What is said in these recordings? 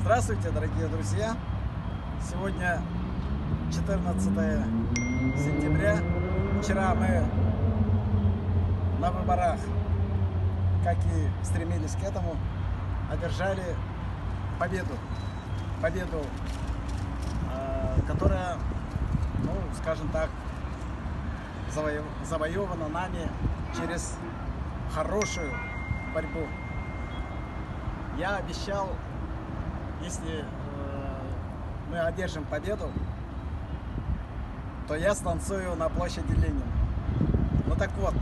Здравствуйте, дорогие друзья! Сегодня 14 сентября. Вчера мы на выборах, как и стремились к этому, одержали победу. Победу, которая, скажем так, завоевана нами через хорошую борьбу. Я обещал, если мы одержим победу, то я станцую на площади Ленина. Ну так вот,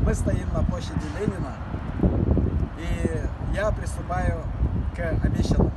мы стоим на площади Ленина, и я приступаю к обещанному.